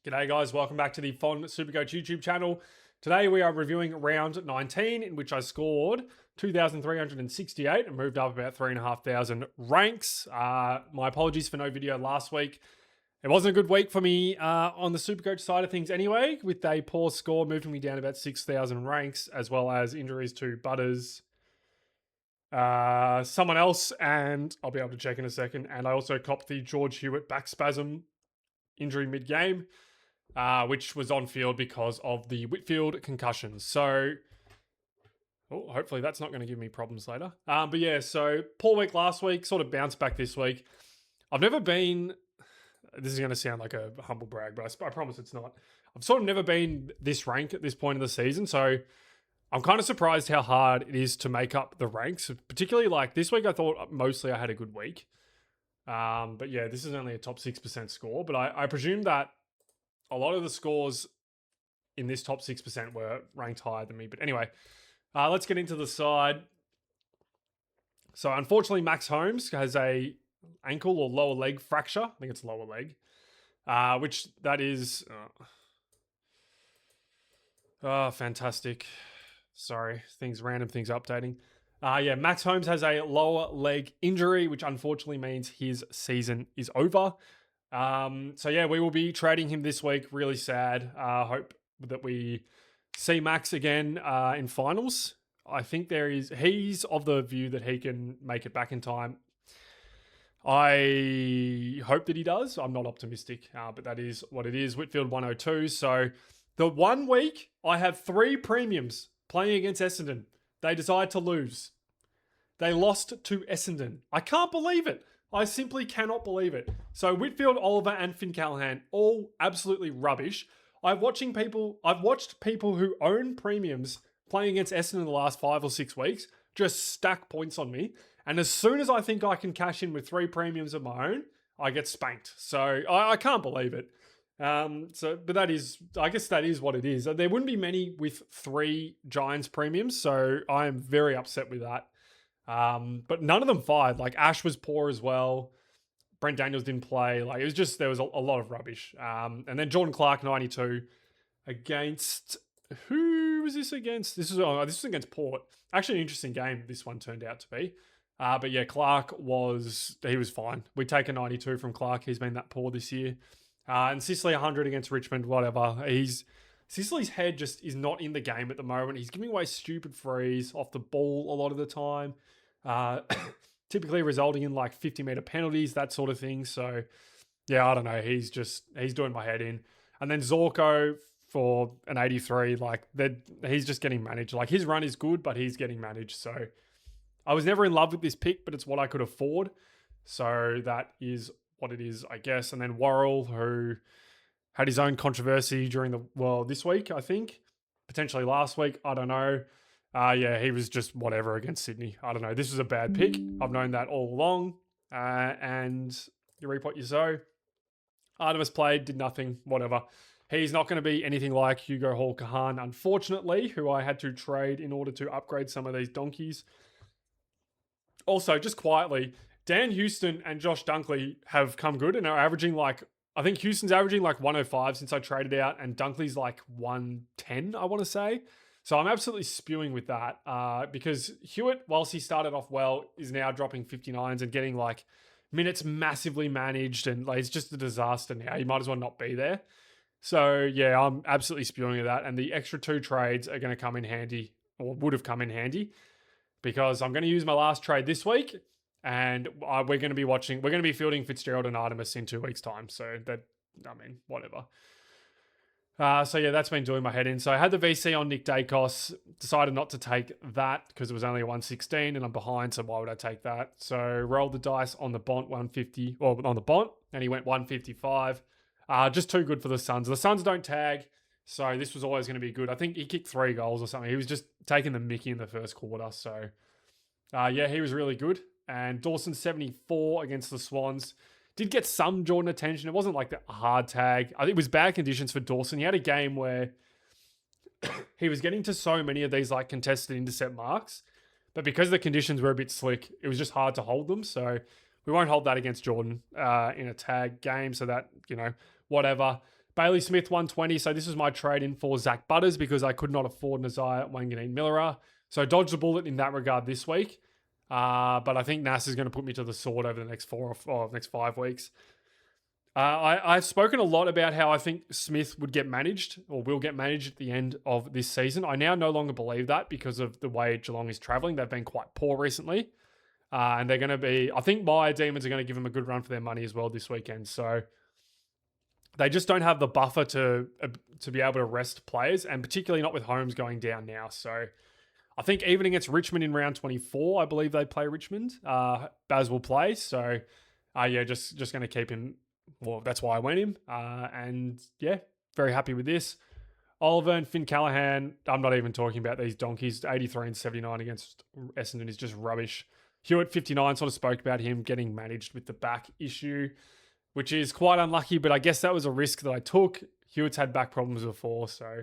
G'day guys, welcome back to the Fon Supercoach YouTube channel. Today we are reviewing round 19, in which I scored 2,368 and moved up about 3,500 ranks. My apologies for no video last week. It wasn't a good week for me on the Supercoach side of things anyway, with a poor score moving me down about 6,000 ranks, as well as injuries to Butters, someone else, and I'll be able to check in a second. And I also copped the George Hewitt back spasm injury mid-game, which was on field because of the Whitfield concussion. So, hopefully that's not going to give me problems later. But yeah, so poor week last week, sort of bounced back this week. I've never been, this is going to sound like a humble brag, but I promise it's not. I've sort of never been this rank at this point of the season. So I'm kind of surprised how hard it is to make up the ranks. Particularly like this week, I thought mostly I had a good week. But yeah, this is only a top 6% score, but I presume that a lot of the scores in this top 6% were ranked higher than me. But anyway, let's get into the side. So unfortunately, Max Holmes has a ankle or lower leg fracture. I think it's lower leg, which that is... fantastic. Sorry, random things updating. Yeah, Max Holmes has a lower leg injury, which unfortunately means his season is over. So yeah, we will be trading him this week. Really sad. Hope that we see Max again in finals. I think he's of the view that he can make it back in time. I hope that he does. I'm not optimistic, but that is what it is. Whitfield 102. So the 1 week I have 3 premiums playing against Essendon. They decided to lose. They lost to Essendon. I can't believe it. I simply cannot believe it. So Whitfield, Oliver, and Finn Callahan, all absolutely rubbish. I've watched people who own premiums playing against Essendon in the last 5 or 6 weeks just stack points on me. And as soon as I think I can cash in with 3 premiums of my own, I get spanked. So I can't believe it. But I guess that is what it is. There wouldn't be many with 3 Giants premiums, so I am very upset with that. But none of them fired. Like Ash was poor as well. Brent Daniels didn't play. Like it was just, there was a lot of rubbish. And then Jordan Clark 92 against, who was this against? This was against Port. Actually an interesting game this one turned out to be. But yeah, Clark was fine. We take a 92 from Clark. He's been that poor this year. And Sicily 100 against Richmond, whatever. Sicily's head just is not in the game at the moment. He's giving away stupid frees off the ball a lot of the time. Typically resulting in like 50-meter penalties, that sort of thing. So yeah, I don't know. He's doing my head in. And then Zorko for an 83, he's just getting managed. Like his run is good, but he's getting managed. So I was never in love with this pick, but it's what I could afford. So that is what it is, I guess. And then Worrell, who had his own controversy during this week, I think. Potentially last week, I don't know. Yeah, he was just whatever against Sydney. I don't know. This was a bad pick. I've known that all along. And you reap what you sow. Artemis played, did nothing, whatever. He's not going to be anything like Hugo Hall-Kahan, unfortunately, who I had to trade in order to upgrade some of these donkeys. Also, just quietly, Dan Houston and Josh Dunkley have come good and are averaging I think Houston's averaging 105 since I traded out, and Dunkley's 110, I want to say. So I'm absolutely spewing with that because Hewitt, whilst he started off well, is now dropping 59s and getting minutes massively managed, and it's just a disaster now. You might as well not be there. So yeah, I'm absolutely spewing with that. And the extra 2 trades are going to come in handy, or would have come in handy, because I'm going to use my last trade this week. And we're going to be fielding Fitzgerald and Artemis in 2 weeks' time. So whatever. So yeah, that's been doing my head in. So I had the VC on Nick Dacos, decided not to take that because it was only a 116 and I'm behind. So why would I take that? So rolled the dice on the Bont 150, or on the Bont, and he went 155. Just too good for the Suns. The Suns don't tag. So this was always going to be good. I think he kicked 3 goals or something. He was just taking the mickey in the first quarter. So yeah, he was really good. And Dawson 74 against the Swans. Did get some Jordan attention. It wasn't the hard tag. I think it was bad conditions for Dawson. He had a game where he was getting to so many of these contested intercept marks, but because the conditions were a bit slick, it was just hard to hold them. So we won't hold that against Jordan in a tag game. So that, whatever. Bailey Smith 120. So this was my trade in for Zach Butters because I could not afford Nazai Wanganeen-Millera. So I dodged the bullet in that regard this week. But I think Nas is going to put me to the sword over the next next 5 weeks. I've spoken a lot about how I think Smith would get managed or will get managed at the end of this season. I now no longer believe that because of the way Geelong is travelling. They've been quite poor recently. And they're going to be, I think my Demons are going to give them a good run for their money as well this weekend. So they just don't have the buffer to be able to rest players, and particularly not with Holmes going down now. So I think even against Richmond in round 24, I believe they play Richmond. Baz will play. So just going to keep him. Well, that's why I went him. And yeah, very happy with this. Oliver and Finn Callahan, I'm not even talking about these donkeys. 83 and 79 against Essendon is just rubbish. Hewitt, 59, sort of spoke about him getting managed with the back issue, which is quite unlucky, but I guess that was a risk that I took. Hewitt's had back problems before, so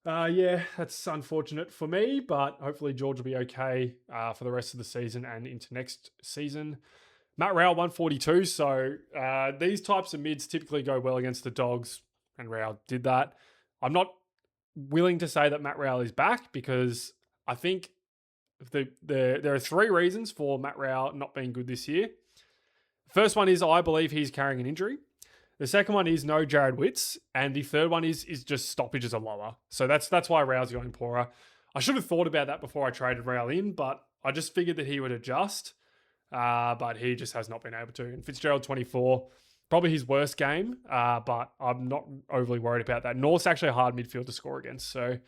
that's unfortunate for me, but hopefully George will be okay for the rest of the season and into next season. Matt Rowell, 142. So these types of mids typically go well against the Dogs, and Rowell did that. I'm not willing to say that Matt Rowell is back because I think there are 3 reasons for Matt Rowell not being good this year. First one is I believe he's carrying an injury. The second one is no Jared Witts, and the third one is just stoppages are lower. So that's why Rowell's going poorer. I should have thought about that before I traded Rowell in, but I just figured that he would adjust. But he just has not been able to. And Fitzgerald 24, probably his worst game, but I'm not overly worried about that. North's actually a hard midfield to score against. So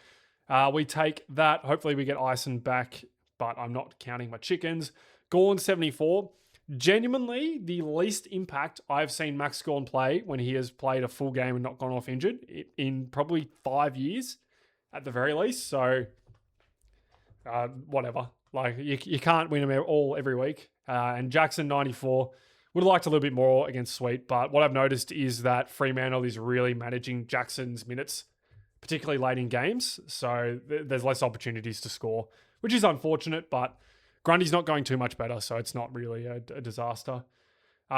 we take that. Hopefully we get Ison back, but I'm not counting my chickens. Gawn 74. Genuinely, the least impact I've seen Max Gawn play when he has played a full game and not gone off injured in probably 5 years at the very least. So whatever. Like you can't win them all every week. And Jackson 94 would have liked a little bit more against Sweet, but what I've noticed is that Fremantle is really managing Jackson's minutes, particularly late in games. So there's less opportunities to score, which is unfortunate, but Grundy's not going too much better, so it's not really a disaster.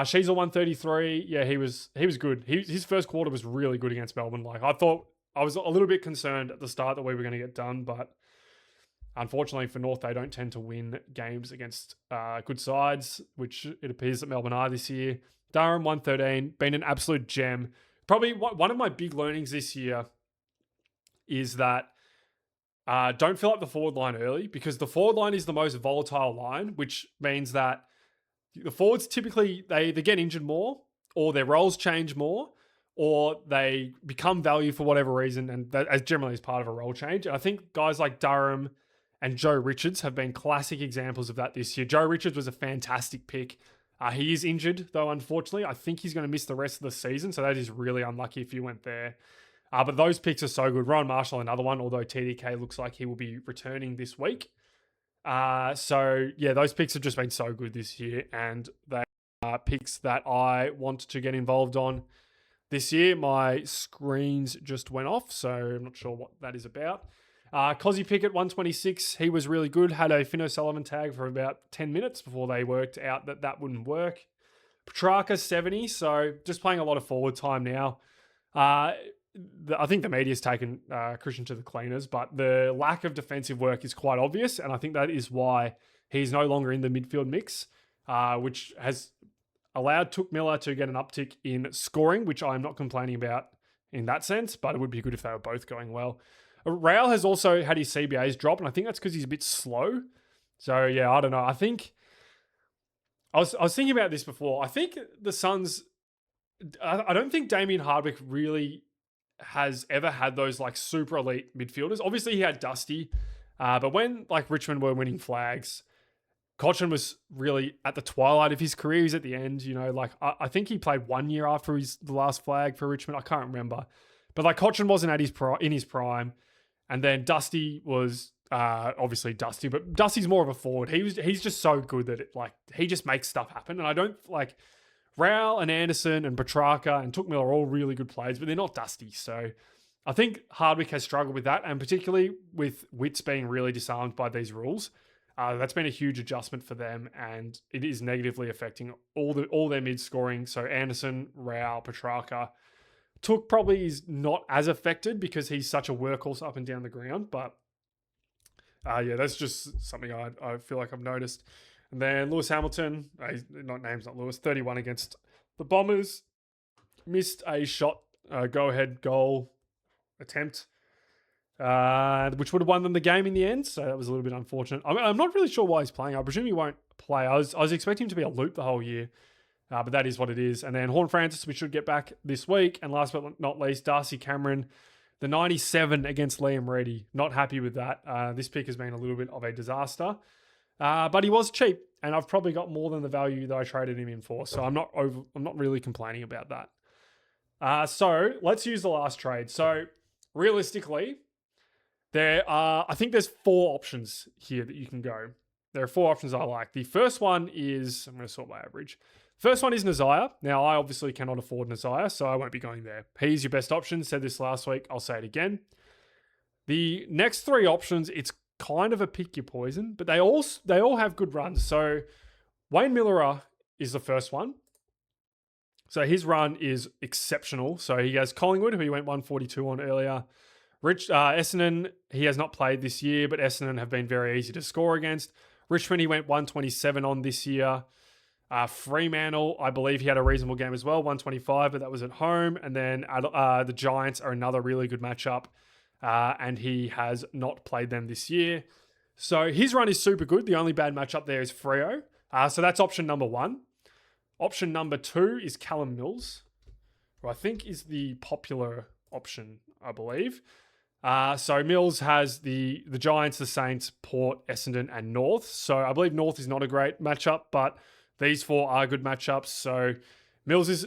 She's a 133. Yeah, he was good. His first quarter was really good against Melbourne. Like I thought, I was a little bit concerned at the start that we were going to get done, but unfortunately for North, they don't tend to win games against good sides, which it appears that Melbourne are this year. Durham, 113, been an absolute gem. Probably one of my big learnings this year is that don't fill up the forward line early because the forward line is the most volatile line, which means that the forwards typically, they get injured more or their roles change more or they become value for whatever reason, and that as generally is part of a role change. And I think guys like Durham and Joe Richards have been classic examples of that this year. Joe Richards was a fantastic pick. He is injured, though, unfortunately. I think he's going to miss the rest of the season, so that is really unlucky if you went there. But those picks are so good. Rowan Marshall, another one, although TDK looks like he will be returning this week. Those picks have just been so good this year, and they are picks that I want to get involved on this year. My screens just went off, so I'm not sure what that is about. Cozzy Pickett, 126. He was really good. Had a Finn O'Sullivan tag for about 10 minutes before they worked out that wouldn't work. Petrarca, 70. So just playing a lot of forward time now. I think the media's taken Christian to the cleaners, but the lack of defensive work is quite obvious. And I think that is why he's no longer in the midfield mix, which has allowed Touk Miller to get an uptick in scoring, which I'm not complaining about in that sense, but it would be good if they were both going well. Rail has also had his CBAs drop, and I think that's because he's a bit slow. So, yeah, I don't know. I think I was thinking about this before. I think the Suns, I don't think Damien Hardwick really has ever had those like super elite midfielders. Obviously, he had Dusty, but when like Richmond were winning flags, Cochrane was really at the twilight of his career. He's at the end, like I think he played 1 year after the last flag for Richmond. I can't remember. But like Cochrane wasn't in his prime. And then Dusty was obviously Dusty, but Dusty's more of a forward. He's just so good that he just makes stuff happen. And I don't like Rowell and Anderson and Petrarca and Touk Miller are all really good players, but they're not Dusty. So I think Hardwick has struggled with that, and particularly with Witts being really disarmed by these rules. That's been a huge adjustment for them, and it is negatively affecting all their mid scoring. So Anderson, Rowell, Petrarca. Took probably is not as affected because he's such a workhorse up and down the ground. But yeah, that's just something I feel like I've noticed. And then Lewis Hamilton, not Lewis, 31 against the Bombers. Missed a shot, go-ahead goal attempt, which would have won them the game in the end. So that was a little bit unfortunate. I'm not really sure why he's playing. I presume he won't play. I was expecting him to be a loop the whole year. But that is what it is. And then Horn Francis, we should get back this week. And last but not least, Darcy Cameron, the 97 against Liam Reedy. Not happy with that. This pick has been a little bit of a disaster. But he was cheap, and I've probably got more than the value that I traded him in for. So I'm not really complaining about that. So let's use the last trade. So realistically, I think there's 4 options here that you can go. There are 4 options I like. The first one is, I'm going to sort by average. First one is Nazaya. Now, I obviously cannot afford Nazaya, so I won't be going there. He's your best option. Said this last week. I'll say it again. The next 3 options, it's kind of a pick your poison, but they all have good runs. So Wayne Miller is the first one. So his run is exceptional. So he has Collingwood, who he went 142 on earlier. Essendon, he has not played this year, but Essendon have been very easy to score against. Richmond, he went 127 on this year. Fremantle, I believe he had a reasonable game as well, 125, but that was at home. And then the Giants are another really good matchup, and he has not played them this year. So his run is super good. The only bad matchup there is Freo. So that's option number 1. Option number 2 is Callum Mills, who I think is the popular option, I believe. So Mills has the Giants, the Saints, Port, Essendon, and North. So I believe North is not a great matchup, but these 4 are good matchups. So Mills is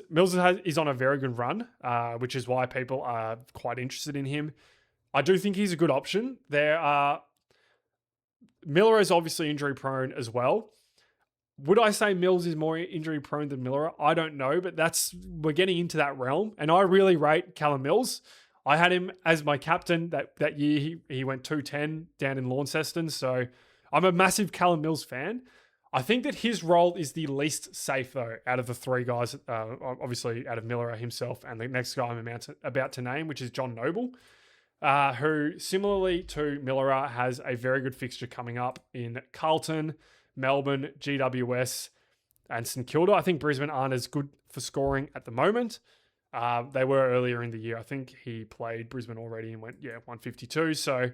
on a very good run, which is why people are quite interested in him. I do think he's a good option. Miller is obviously injury prone as well. Would I say Mills is more injury prone than Miller? I don't know, but we're getting into that realm. And I really rate Callum Mills. I had him as my captain that year. He went 210 down in Launceston. So I'm a massive Callum Mills fan. I think that his role is the least safe, though, out of the 3 guys, obviously out of Miller himself and the next guy I'm about to name, which is John Noble, who, similarly to Miller, has a very good fixture coming up in Carlton, Melbourne, GWS, and St Kilda. I think Brisbane aren't as good for scoring at the moment. They were earlier in the year. I think he played Brisbane already and went, 152. So,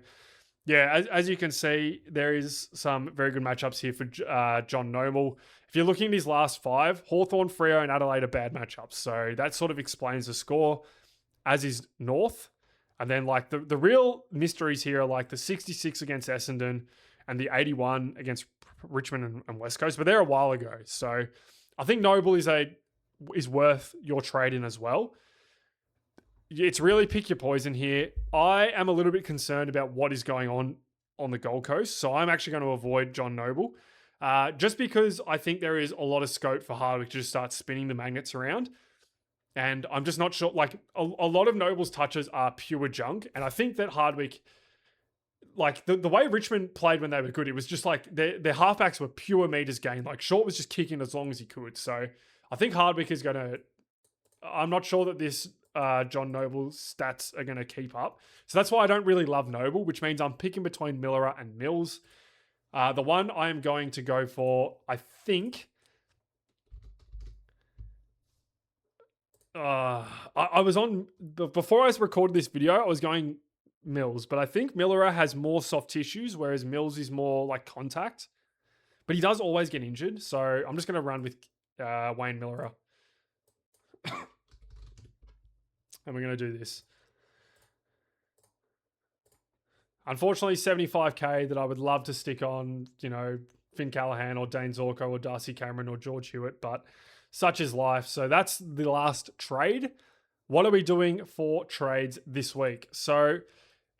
yeah, as you can see, there is some very good matchups here for John Noble. If you're looking at his last 5, Hawthorn, Freo, and Adelaide are bad matchups. So that sort of explains the score, as is North. And then like the real mysteries here are like the 66 against Essendon and the 81 against Richmond and West Coast. But they're a while ago. So I think Noble is worth your trade in as well. It's really pick your poison here. I am a little bit concerned about what is going on the Gold Coast. So I'm actually going to avoid John Noble just because I think there is a lot of scope for Hardwick to just start spinning the magnets around. And I'm just not sure, like a lot of Noble's touches are pure junk. And I think that Hardwick, like the way Richmond played when they were good, it was just like their halfbacks were pure meters gained. Like Short was just kicking as long as he could. So I think Hardwick is going to, I'm not sure that this John Noble's stats are going to keep up. So that's why I don't really love Noble, which means I'm picking between Miller and Mills. The one I am going to go for, I think, I was on, before I recorded this video, I was going Mills, but I think Miller has more soft tissues, whereas Mills is more like contact. But he does always get injured, so I'm just going to run with Wayne Miller. And we're going to do this. Unfortunately, 75k that I would love to stick on, Finn Callahan or Dane Zorko or Darcy Cameron or George Hewitt, but such is life. So that's the last trade. What are we doing for trades this week? So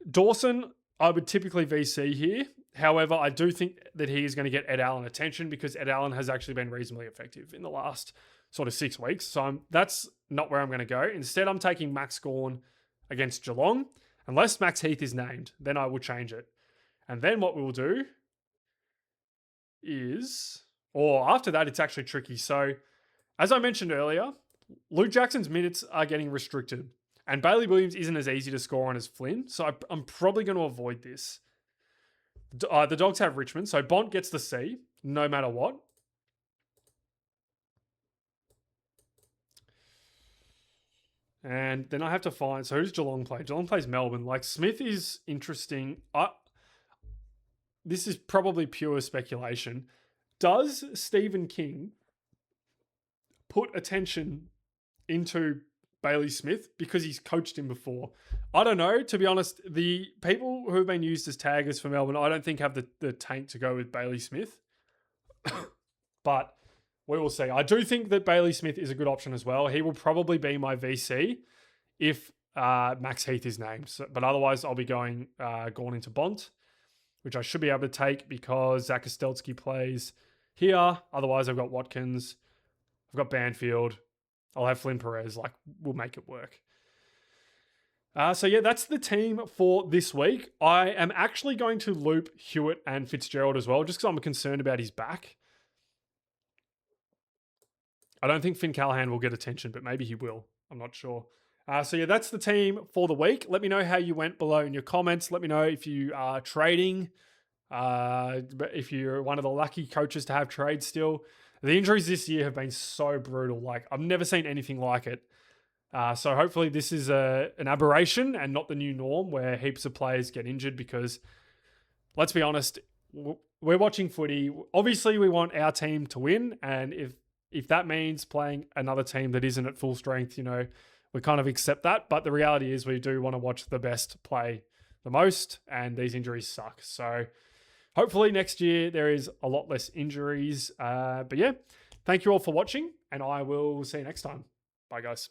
Dawson, I would typically VC here. However, I do think that he is going to get Ed Allen attention because Ed Allen has actually been reasonably effective in the last sort of 6 weeks. So that's not where I'm going to go. Instead, I'm taking Max Gawn against Geelong. Unless Max Heath is named, then I will change it. And then what we will do is, or after that, it's actually tricky. So as I mentioned earlier, Luke Jackson's minutes are getting restricted. And Bailey Williams isn't as easy to score on as Flynn, so I'm probably going to avoid this. The Dogs have Richmond, so Bont gets the C, no matter what. And then I have to find, so who's Geelong play? Geelong plays Melbourne. Like, Smith is interesting. This is probably pure speculation. Does Stephen King put attention into Bailey Smith because he's coached him before? I don't know. To be honest, the people who have been used as taggers for Melbourne, I don't think have the tank to go with Bailey Smith. But we will see. I do think that Bailey Smith is a good option as well. He will probably be my VC if Max Heath is named. So, but otherwise, I'll be going into Bont, which I should be able to take because Zach Kostelski plays here. Otherwise, I've got Watkins. I've got Banfield. I'll have Flynn Perez. Like, we'll make it work. So yeah, that's the team for this week. I am actually going to loop Hewitt and Fitzgerald as well, just because I'm concerned about his back. I don't think Finn Callahan will get attention, but maybe he will. I'm not sure. So yeah, that's the team for the week. Let me know how you went below in your comments. Let me know if you are trading, if you're one of the lucky coaches to have trades still. The injuries this year have been so brutal. Like, I've never seen anything like it. So hopefully this is an aberration and not the new norm where heaps of players get injured, because let's be honest, we're watching footy. Obviously, we want our team to win, and if that means playing another team that isn't at full strength, we kind of accept that. But the reality is we do want to watch the best play the most, and these injuries suck. So hopefully next year there is a lot less injuries. But yeah, thank you all for watching, and I will see you next time. Bye, guys.